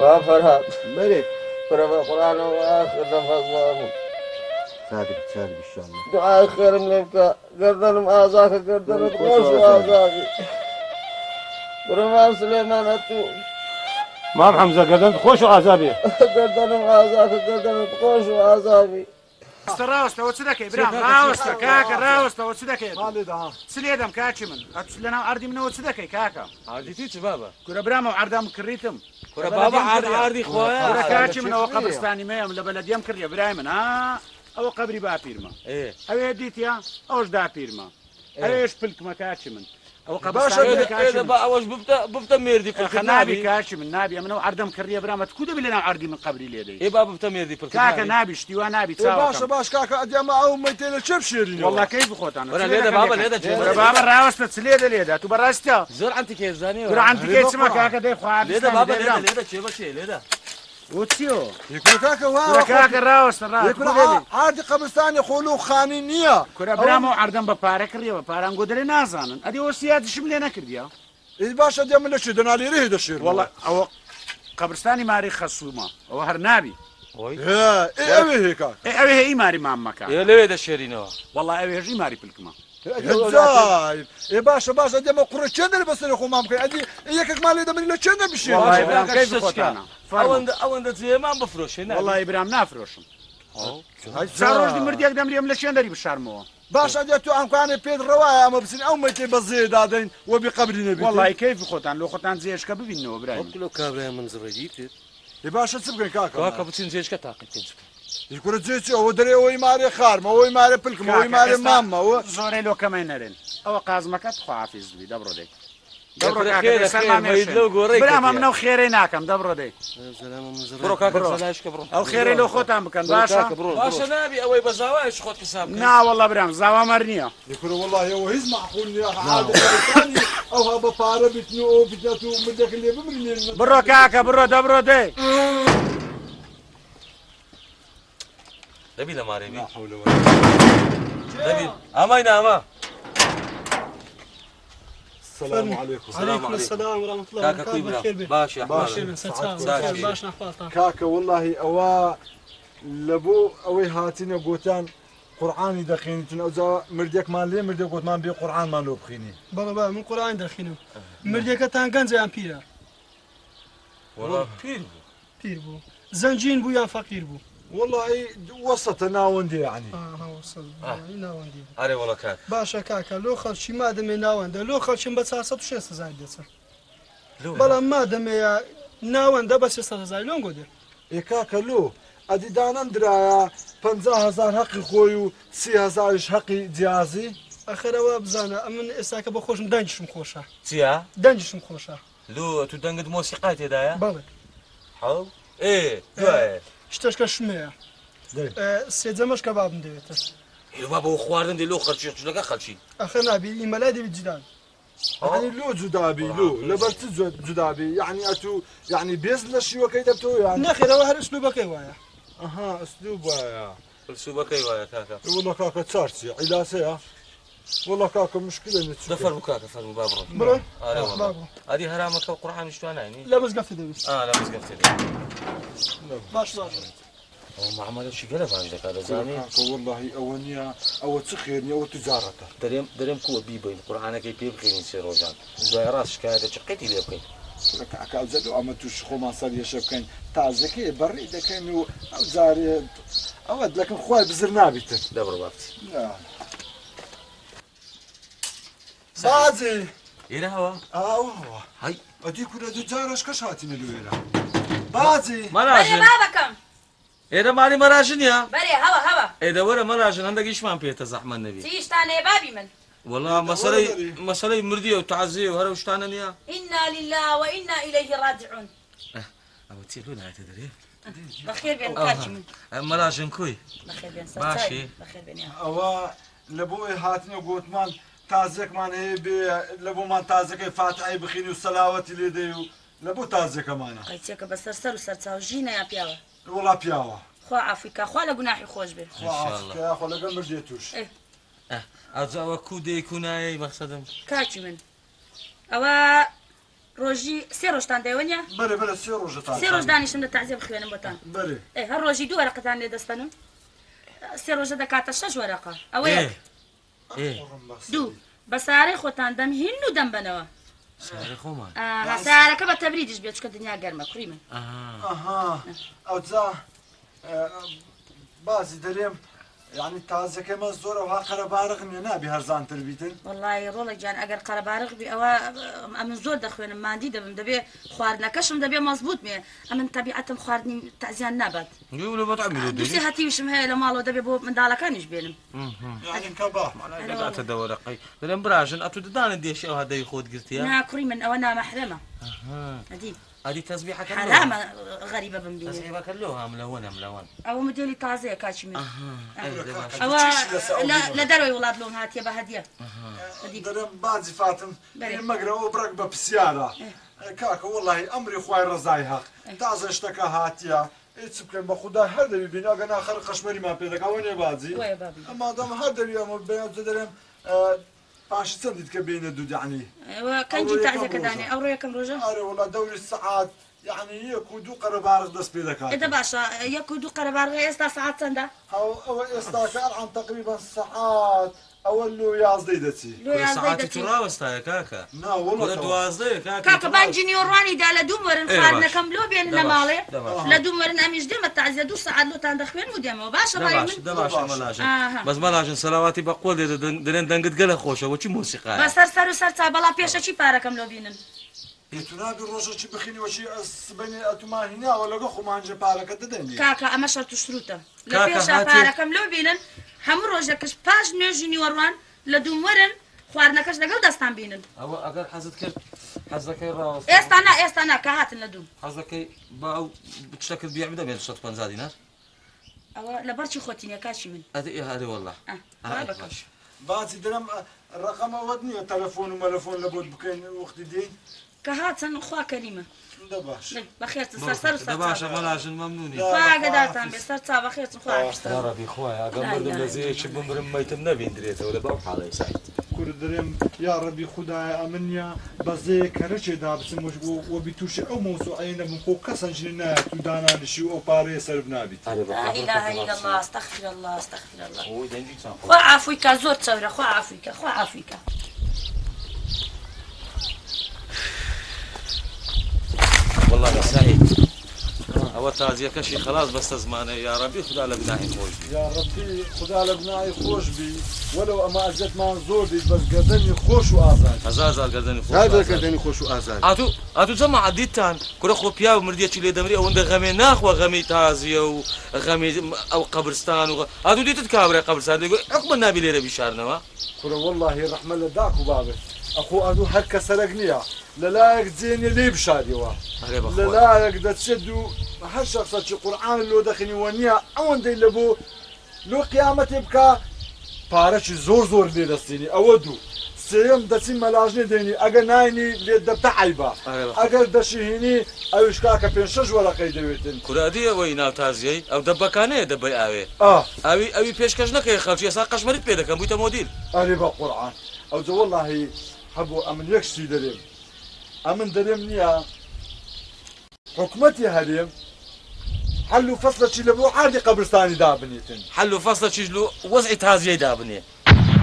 وفرها بله فرها القرآن وآخر نفس صادق صادق إن شاء الله. دعاء خير منك قردنم آزاك قردنم خوش وآزاكي برمان سليمان أتو مام حمزة قدمت خوش وعذابي قردنم آزاك قردنم خوش وآزاكي راوسته وتسدك ابراهيم راوسته كاكا راوسته وتسدك مالي ده سليدم كاتشي من لنا عردي من وتسدك كاكا عادي تيجي بابا كره ابراهيم وعردام كريتم كره بابا عادي خويا كره كاتشي من او قبرستاني ميم لبلد يم كري ابراهيم ها او قبري با بيرما ايه او هديت يا اوش دا بيرما ايش بلك ما كاتشي من او باشا قبرستاني ايه بقى واش بفتا ميردي في خنابي كاتشي من نابي من عردم كري ابراهيم تكود بلنا عردي من قبري ليدي ايه بابا بفتا ميردي في كاكا نابي اشتيوا نابي باشا تساوي باش كاكا أدي ما أو ميتين شوف شيرين والله كيف خوت انا وانا ليدا بابا ليدا بابا راوسته سليده ليدا تو براسته زور انت كيف زاني ترى عندك كيف اسمك هكا دي خوات ليدا بابا ليدا شي بشي ليدا وتسيو يكون كاكا واو كرة كاكا راوس الراس يكون عادي قبرستان يقولوا خانينية كرة برامو عردن ببارك ريا بباران قدري نازانن ادي وسياد شملينا كرديا إيه باشا دي من الشيء دنا لي ريد الشير والله او قبرستاني ماري خصومه او هرنابي إيه أبي هيك اي اوي هي ماري مامك يا ليدا شيرينو والله اوي هي ماري بالكما زايد إيه باشا دي ما قرر شندر بس اللي خو مامك أدي إياك ما لي دم اللي شندر بشير والله ابراهيم كيف خوتانا او انت زي ما بفروش هنا والله ابراهيم نافروشم شاروش دي مرديك دمريم لشندري بالشارمو باشا دي تو أم كان بيد رواية أما بس أو ميتي بزيد هذين وبقبري نبي والله كيف خوتان لو خوتان زيش كبينو ابراهيم لو كابرا من زرجيت إيه باشا تسبقين كاكا كاكا بتين زيش كتاقي تنسب يكون زيتي هو دري هو يماري خارمة هو يماري بلكم هو يماري ماما هو زوري لو كمان نرين او قازمك تخافز بي دبرو دي خير خير ما يدلو قوريك بلا ما منو خيري ناكم دبرو دي سلام من زرجيت برو كاكا سلاش كبرو او خيري لو خوتان بكن باشا باشا نابي اوي بزاواش خد حساب نا والله برام زاوا مرنيه يكون والله هو هز معقول يا عادي ثاني او هذا بارا بتنو بتنو مدك اللي بمرني برو كاكا برو دبرو دي نبي لا ماري بي لا حول ولا نبي اماينا اما السلام عليكم عليكم السلام ورحمة الله كاكا وبركاته. كويبرا بخير بك. باشا باشا. باش نحفظها. كاكا والله أوا لبو أوي هاتين قوتان قرآني دخينتون أو مردك ما لي مردك قوت ما بي قرآن ما لو بخيني بابا من قرآن داخلين. مردك تان كنزي أم بيرا. والله بير بير بو. زنجين بو يا فقير بو. والله وسط ناوندي يعني ها وصل. ناوندي. اري والله كاكا باشا كاكا لو خلشي ما دم ناونده لو خلشي بس 6 زايدته. لو بلا ما دم يا ناونده بس 6 زايد لون قدر. إيه كاكا لو أدي دانان درايا 50,000 حقي خوي 30,000 حقي جيازي آخر وابزانا من إساك بخوش دنجش مخوشة. تيا دنجش مخوشة. لو تدنقد موسيقى تدايا بله. حاو ايه دواي اشتشك شمية. سيدزمش كباب نديته. لو بابا وخواردن دي لو خرشي لك خرشي آخر نبي إمالادي بالجدال. يعني لو جدابي لو لبرت جدابي يعني أتو يعني بيزل شيء وكيد بتو يعني ناخي لو هر أسلوبك إيوايا. أها أسلوبه يا سوبك ايوه يا كاكا والله كاكا تشارسي عداسة والله كاكا مشكلة نتشوف دفر بكاكا فرمو بابرو برو. اري والله بابو. هذه هرامك القرآن شو انا يعني لا بس قفت دوس. لا بس قلت باش. هو ما عمل شي قلب عندك هذا زاني كاكا والله أونيا أو تسخيرني أو تجارته دريم كو بيبين القرآن كي بيبخي يصير رجال زي راس كايده شقيتي بيبخي كاكا زادو أما توش خو ما صار يشوف كان تازكي بري ده كانوا أو زاري أود لكن خوي بزرنابيته دبر بابتي بازي الى هوا هو هاي أدي كنا دجارش كشاتين الويلا بازي مراجن بابكم إذا مالي مراجن يا بري هوا إذا ورا مراجن عندك إيش ما بيت زحمة النبي تيش تاني بابي من والله مسألة مردية وتعزية وهرا وش تانا يا إنا لله وإنا إليه راجعون أو تيلو لا تدري بخير بين كاتشمن مراجن كوي بخير بين ماشي. ساتاي بخير بين يا أو لبوي هاتني وقلت مان تازك مان هي لبو مان تازك فاتحي بخيني وسلاوتي لديو لبو تازك مانا قيتيك بسرسل وسرتاو جينا يا بياوا والله بياوا خو عافيك خو لا جناحي خوش به إن شاء الله. يا أخو لقى مرديتوش إيه. أزوا كودي كناي مقصدم كاتشمن أوا ڕۆژی سێ ڕۆژتان دەیوەنیا بەرێ بەرە سێ ڕۆژەتان سێ ڕۆژ دانیشتم لە تەعزیە بخوێنم بۆتان بەرێ هەر ڕۆژی دوو وەرەقەتان لێ دەستەنم سێ ڕۆژە دەکاتە 6 وەرەقە ئەوە یەک دوو بە سارەی خۆتان دەم هین و دەم بنەوە ساري خومان سارەکە بە تەبریدش بێت چکە دنیا گەرمە کوڕی من ئەها ئەوجا بازی دەرێم یعنی تازەکەمە زۆرەوە قەرەبارق نیە نابی هەرزانتر بیتن وڵی ڕۆڵێک جان ئەگەر قەرەبارق بی ئەوە ئەمن زۆر دەخوێنم مادی دەبم دەبێ خواردنەکەشم دەبێ مەزبوط مێ ئەمن تەبیعەتم خواردنی تەزیان نابات يقولوا بطعمي دووسی هەتیوشم هەیە لە ماڵەوە دەبێ بۆ منداڵەکانیش بێنم یعنی کەبا لا تدورقي لان براجن اتو ددان ديش او هذا يخود قلتيها نا کوڕی من ئەوە نامەحرەمە ئەدی هذه تسبيحه كلها حرامە غەریبە بمبینێ تسبيحه كلها ملونه ئەوە مدێلی تازەیە کاچی من اها ئەوە لە دەروی وڵات لۆم هاتیە بە هەدیە دەرێم بازی فاتم بەێ. مەگرەوە بڕک بە پرسیارە کاکە وڵی ئەمری خوای ڕزای حەق تازە شتەکە هاتیە هیچ بکەن بە خوددا هەر دەوی بین ئەگە ناخەر قەشمەریمان پێ دەکەوە نێ بازی وایە بابی ئەمادەم هەر دەوی ئەمە بێت دەرێم پاشی چەندیت کە بینە دوو دانی ئەوە کەنجی تازەکە دانێ ئەو ڕۆ یەکەم ڕۆژە ئەرێ وڵا دەوری سەعات یعنی یەک و دوو قەرەبارق دەست پێ دەکات ئێدە باشە یەک و دوو قەرەبارغی ئێستا سەعات چەندە ئەوە ئێستاکە ئەڵان تقریبا سەعات ئەوە لۆ یازدەی دەچی لۆ یازدەی ساعتي دەچێت تراوستا يا كاكا نا ولا وڵە دوازده کاکە بانجی نیۆڕوانیدا لە دوو وەرن إيه خواردنەکەم لۆ بێن لە ماڵێ دباش. لە دوو وەرن ئەمیش دێمە تازیە دوو سەعات لۆتان دەخوێن و دێمەوە باشە ڕای دباش من دباش دباش. ملاجن آها. بس ملاجن صلواتي بقول درين دنقت قله خوشه وشي موسيقى بەسەر سەر و سەرچا بەڵام پێشەچی پارەکەم لۆ بینن پێتونابی ڕۆژەکی بخینیوەچی سبەنی ئەتومان هیناوە لەگە خۆمانجە پارەکە دەدەنی کاکە ئەمە شەرت و شروتە لە کاکە پێشە هاتی- پارەکەم لۆ بینن هەموو ڕۆژێکش پاش نوێژی نیوەڕوان لە دوو وەرن خواردنەکەش لەگەڵ دەستان بینن او اگر حزت كرت حزك راوس ئێستا نا کە هاتن لە دوو حزك باو بتشكل بيع مدام يد شط بنزادي نار ئەوە لە بەرچی خۆتینە کاچی من هذه هذه والله بەکەش ماشي باسی درەم ڕقەمەوەت نییە تەلەفۆن و مەلەفۆن لە بۆت بکەین وەختی دێین کە هاتن خوا کەریمە دەباش بەخێرتن سەر و دباشا سەر ملاجن ممنوني خوا ئاگدارتان بێ سەر چا بەخێرتن خوا يا ربي خويا قبل لا زي شي بمرم ميتم نبي دريته ولا باو حالي سعيد کور درێم یا ڕەبی خوددایە ئەمنە بەزەیە کەرەچێدا بچم وەبی تووشی ئەو مۆزوعە نەبوو خۆ کەسەنجی نایەت و دانانشی و ئەو پارەیە سەر بنابیت لا إله إلا الله استغفر الله استغفر الله هو دنجي كان خوا عافویکە زۆر چەورە خوا عافویکە خوا عافویکە والله سعيد هو تازية كشي خلاص بس زمانه يا ربي خدا لبناهي موج یا ڕەبی خوددا لە بنای خۆش بی وەلو ئەمە ئەزیەتمان زۆر دیت بەس گەردەنی خۆش و ئازاد هزار قدني خوش هذا كردني خوش وآزاد اتو زعما عديتان كل خو بيا ومرديه اللي دمري او غمي ناخ وغمي تازية وغمي او قبرستان اتو ديت تكابر قبرستان يقول حكم النبي لي ربي شارنا کورە وەڵڵاهی ڕەحمە لە داک و بابێت ئەخۆ ئەدوو هەر کە سەرک نییە لەلایەک جێنێ لێ بشاریەوە لەلایەک دەچێت و هەر شخصەکی قورعان لۆ دەخینیوە نییە ئەوەندەی لە بۆ لۆ قیامەتێ بکە پارەکی زۆر لێ دەستێنی ئەوە دوو سێم دەچی مەلاژنێ دێنی ئەگەر ناینی لێ دەبتە عیبە ئەگەر دەشیهینی ئەوش کاکە 5-6 وەرەقەی دەوێتن كراديه وين تازية او دبكانه دبي اوي اوي بيشكش نكي خالتي يسا قشمرت بيدك بويتا موديل ئەرێ بە قورعان ئەو جە وەڵڵاهی هەبوو ئەمن یەکشتی دەرێم ئەمن دەرێم نییە حکومەتی هەرێم حل و فەسلەکی لە بۆ عادی قەبرستانی دابنێتن حلو فصل شجلو وزع تازية دابني